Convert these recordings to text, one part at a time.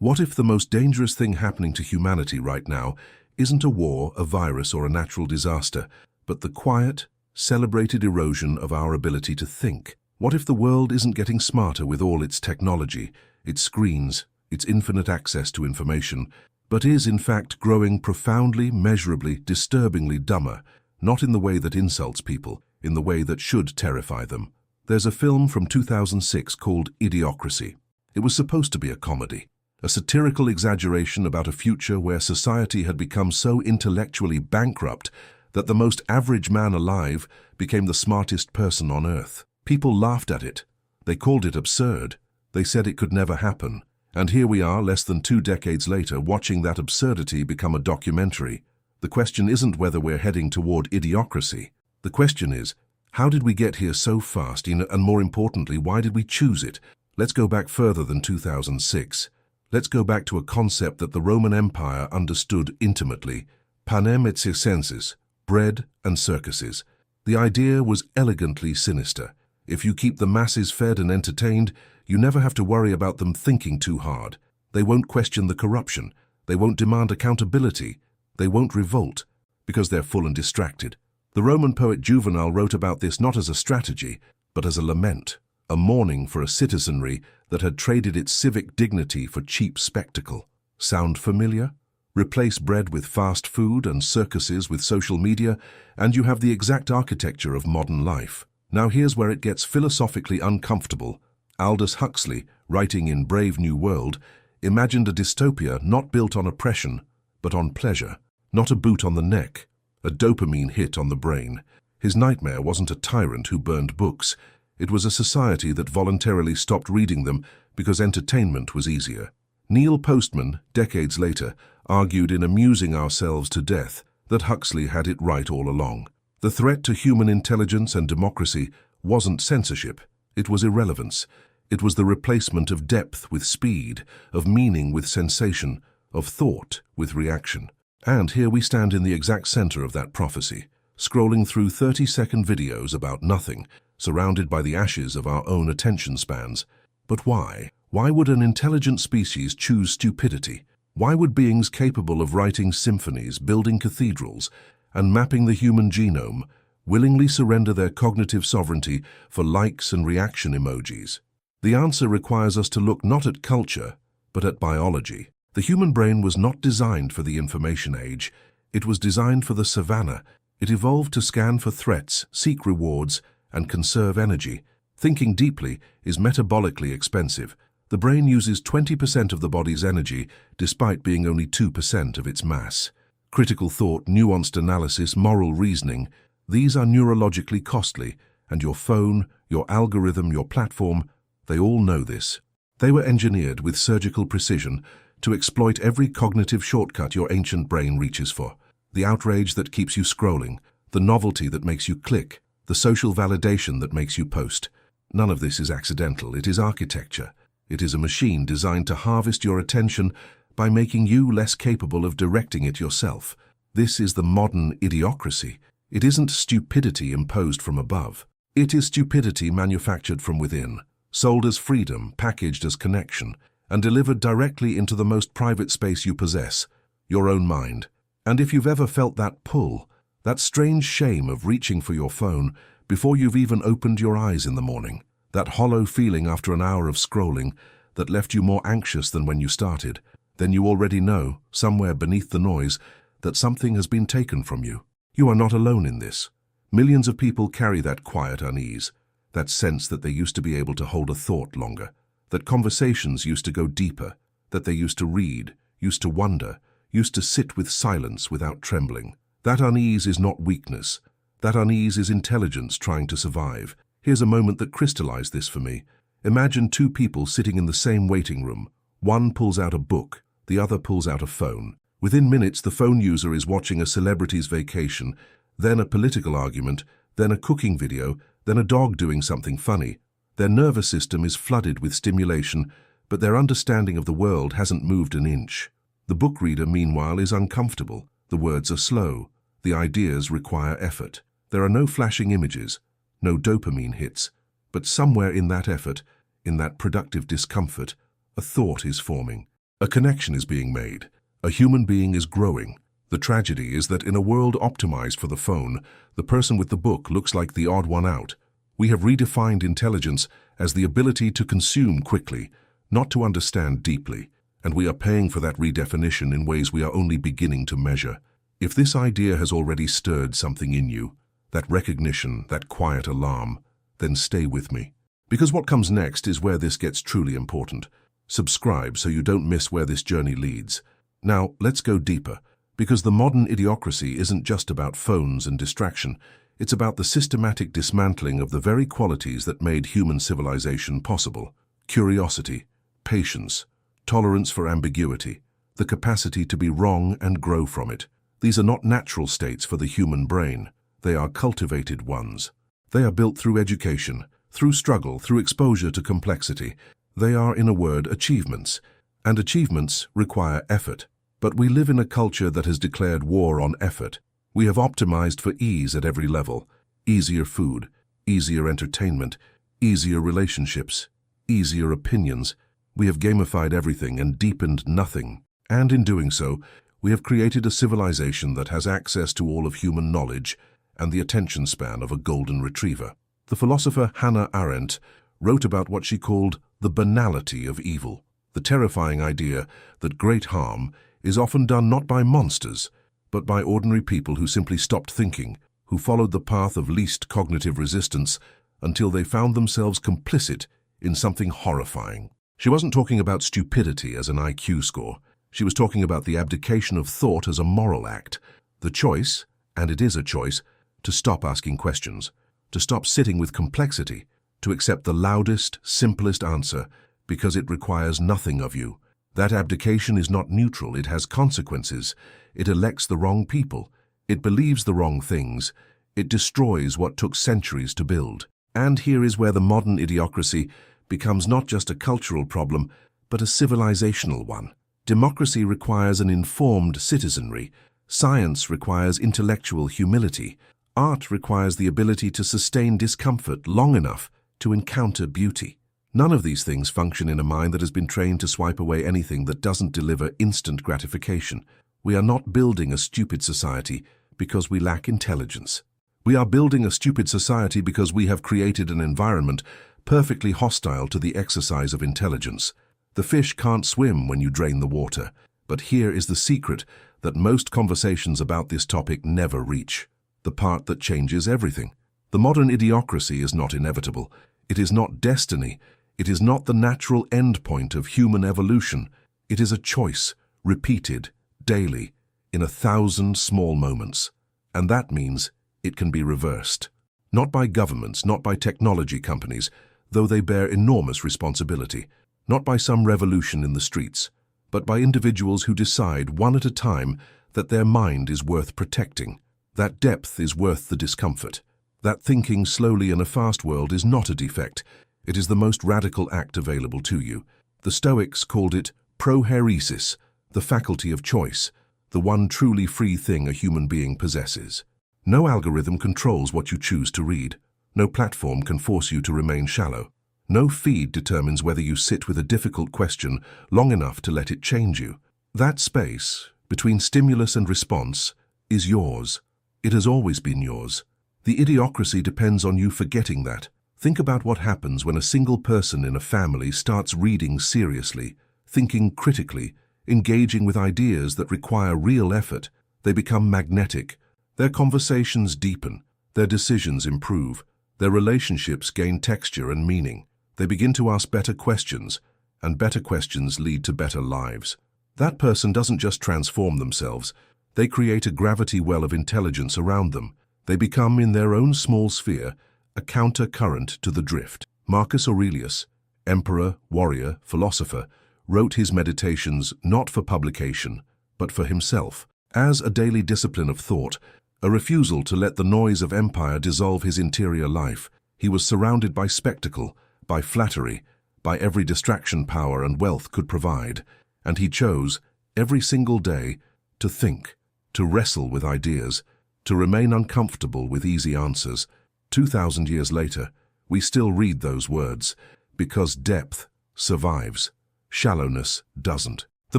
What if the most dangerous thing happening to humanity right now isn't a war, a virus, or a natural disaster, but the quiet, celebrated erosion of our ability to think? What if the world isn't getting smarter with all its technology, its screens, its infinite access to information, but is in fact growing profoundly, measurably, disturbingly dumber, not in the way that insults people, in the way that should terrify them? There's a film from 2006 called Idiocracy. It was supposed to be a comedy, a satirical exaggeration about a future where society had become so intellectually bankrupt that the most average man alive became the smartest person on earth. People laughed at it. They called it absurd. They said it could never happen. And here we are, less than 2 decades later, watching that absurdity become a documentary. The question isn't whether we're heading toward idiocracy. The question is, how did we get here so fast, and more importantly, why did we choose it? Let's go back further than 2006. Let's go back to a concept that the Roman Empire understood intimately: panem et circenses, bread and circuses. The idea was elegantly sinister. If you keep the masses fed and entertained, you never have to worry about them thinking too hard. They won't question the corruption. They won't demand accountability. They won't revolt, because they're full and distracted. The Roman poet Juvenal wrote about this not as a strategy, but as a lament, a mourning for a citizenry that had traded its civic dignity for cheap spectacle. Sound familiar? Replace bread with fast food and circuses with social media, and you have the exact architecture of modern life. Now here's where it gets philosophically uncomfortable. Aldous Huxley, writing in Brave New World, imagined a dystopia not built on oppression, but on pleasure. Not a boot on the neck, a dopamine hit on the brain. His nightmare wasn't a tyrant who burned books. It was a society that voluntarily stopped reading them because entertainment was easier. Neil Postman, decades later, argued in Amusing Ourselves to Death that Huxley had it right all along. The threat to human intelligence and democracy wasn't censorship. It was irrelevance. It was the replacement of depth with speed, of meaning with sensation, of thought with reaction. And here we stand in the exact center of that prophecy, scrolling through 30-second videos about nothing, surrounded by the ashes of our own attention spans. But why? Why would an intelligent species choose stupidity? Why would beings capable of writing symphonies, building cathedrals, and mapping the human genome willingly surrender their cognitive sovereignty for likes and reaction emojis? The answer requires us to look not at culture, but at biology. The human brain was not designed for the information age. It was designed for the savannah. It evolved to scan for threats, seek rewards, and conserve energy. Thinking deeply is metabolically expensive. The brain uses 20% of the body's energy, despite being only 2% of its mass. Critical thought, nuanced analysis, moral reasoning, these are neurologically costly, and your phone, your algorithm, your platform, they all know this. They were engineered with surgical precision to exploit every cognitive shortcut your ancient brain reaches for. The outrage that keeps you scrolling, the novelty that makes you click, the social validation that makes you post. None of this is accidental. It is architecture. It is a machine designed to harvest your attention by making you less capable of directing it yourself. This is the modern idiocracy. It isn't stupidity imposed from above. It is stupidity manufactured from within, sold as freedom, packaged as connection, and delivered directly into the most private space you possess, your own mind. And if you've ever felt that pull, that strange shame of reaching for your phone before you've even opened your eyes in the morning, that hollow feeling after an hour of scrolling that left you more anxious than when you started, then you already know, somewhere beneath the noise, that something has been taken from you. You are not alone in this. Millions of people carry that quiet unease, that sense that they used to be able to hold a thought longer, that conversations used to go deeper, that they used to read, used to wonder, used to sit with silence without trembling. That unease is not weakness. That unease is intelligence trying to survive. Here's a moment that crystallized this for me. Imagine 2 people sitting in the same waiting room. One pulls out a book, the other pulls out a phone. Within minutes, the phone user is watching a celebrity's vacation, then a political argument, then a cooking video, then a dog doing something funny. Their nervous system is flooded with stimulation, but their understanding of the world hasn't moved an inch. The book reader, meanwhile, is uncomfortable. The words are slow. The ideas require effort. There are no flashing images, no dopamine hits, but somewhere in that effort, in that productive discomfort, a thought is forming. A connection is being made. A human being is growing. The tragedy is that in a world optimized for the phone, the person with the book looks like the odd one out. We have redefined intelligence as the ability to consume quickly, not to understand deeply, and we are paying for that redefinition in ways we are only beginning to measure. If this idea has already stirred something in you, that recognition, that quiet alarm, then stay with me. Because what comes next is where this gets truly important. Subscribe so you don't miss where this journey leads. Now, let's go deeper, because the modern idiocracy isn't just about phones and distraction. It's about the systematic dismantling of the very qualities that made human civilization possible. Curiosity, patience, tolerance for ambiguity, the capacity to be wrong and grow from it. These are not natural states for the human brain. They are cultivated ones. They are built through education, through struggle, through exposure to complexity. They are, in a word, achievements. And achievements require effort. But we live in a culture that has declared war on effort. We have optimized for ease at every level. Easier food, easier entertainment, easier relationships, easier opinions. We have gamified everything and deepened nothing. And in doing so, we have created a civilization that has access to all of human knowledge and the attention span of a golden retriever. The philosopher Hannah Arendt wrote about what she called the banality of evil, the terrifying idea that great harm is often done not by monsters, but by ordinary people who simply stopped thinking, who followed the path of least cognitive resistance until they found themselves complicit in something horrifying. She wasn't talking about stupidity as an IQ score. She was talking about the abdication of thought as a moral act, the choice, and it is a choice, to stop asking questions, to stop sitting with complexity, to accept the loudest, simplest answer because it requires nothing of you. That abdication is not neutral, it has consequences. It elects the wrong people, it believes the wrong things, it destroys what took centuries to build. And here is where the modern idiocracy becomes not just a cultural problem, but a civilizational one. Democracy requires an informed citizenry. Science requires intellectual humility. Art requires the ability to sustain discomfort long enough to encounter beauty. None of these things function in a mind that has been trained to swipe away anything that doesn't deliver instant gratification. We are not building a stupid society because we lack intelligence. We are building a stupid society because we have created an environment perfectly hostile to the exercise of intelligence. The fish can't swim when you drain the water, but here is the secret that most conversations about this topic never reach, the part that changes everything. The modern idiocracy is not inevitable. It is not destiny. It is not the natural endpoint of human evolution. It is a choice, repeated, daily, in 1,000 small moments. And that means it can be reversed. Not by governments, not by technology companies, though they bear enormous responsibility. Not by some revolution in the streets, but by individuals who decide one at a time that their mind is worth protecting, that depth is worth the discomfort, that thinking slowly in a fast world is not a defect. It is the most radical act available to you. The Stoics called it prohairesis, the faculty of choice, the one truly free thing a human being possesses. No algorithm controls what you choose to read. No platform can force you to remain shallow. No feed determines whether you sit with a difficult question long enough to let it change you. That space, between stimulus and response, is yours. It has always been yours. The idiocracy depends on you forgetting that. Think about what happens when a single person in a family starts reading seriously, thinking critically, engaging with ideas that require real effort. They become magnetic. Their conversations deepen. Their decisions improve. Their relationships gain texture and meaning. They begin to ask better questions, and better questions lead to better lives. That person doesn't just transform themselves. They create a gravity well of intelligence around them. They become, in their own small sphere, a counter-current to the drift. Marcus Aurelius, emperor, warrior, philosopher, wrote his meditations not for publication, but for himself. As a daily discipline of thought, a refusal to let the noise of empire dissolve his interior life, he was surrounded by spectacle, by flattery, by every distraction power and wealth could provide, and he chose, every single day, to think, to wrestle with ideas, to remain uncomfortable with easy answers. 2,000 years later, we still read those words, because depth survives, shallowness doesn't. The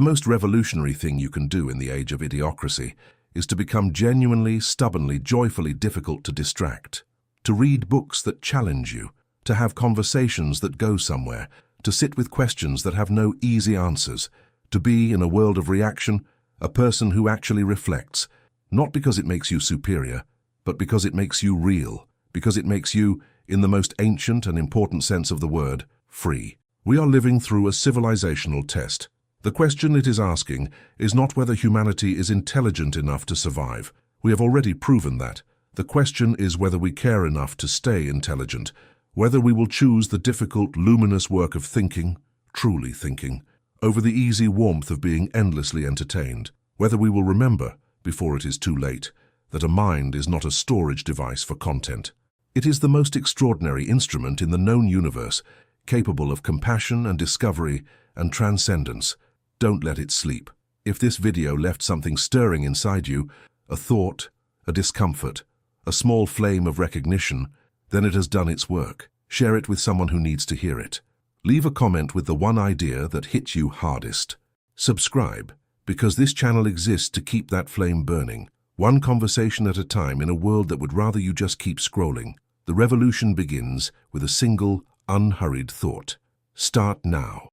most revolutionary thing you can do in the age of idiocracy is to become genuinely, stubbornly, joyfully difficult to distract. To read books that challenge you, to have conversations that go somewhere, to sit with questions that have no easy answers, to be, in a world of reaction, a person who actually reflects, not because it makes you superior, but because it makes you real, because it makes you, in the most ancient and important sense of the word, free. We are living through a civilizational test. The question it is asking is not whether humanity is intelligent enough to survive. We have already proven that. The question is whether we care enough to stay intelligent, whether we will choose the difficult, luminous work of thinking, truly thinking, over the easy warmth of being endlessly entertained, whether we will remember, before it is too late, that a mind is not a storage device for content. It is the most extraordinary instrument in the known universe, capable of compassion and discovery and transcendence. Don't let it sleep. If this video left something stirring inside you, a thought, a discomfort, a small flame of recognition, then it has done its work. Share it with someone who needs to hear it. Leave a comment with the one idea that hit you hardest. Subscribe, because this channel exists to keep that flame burning, one conversation at a time in a world that would rather you just keep scrolling. The revolution begins with a single, unhurried thought. Start now.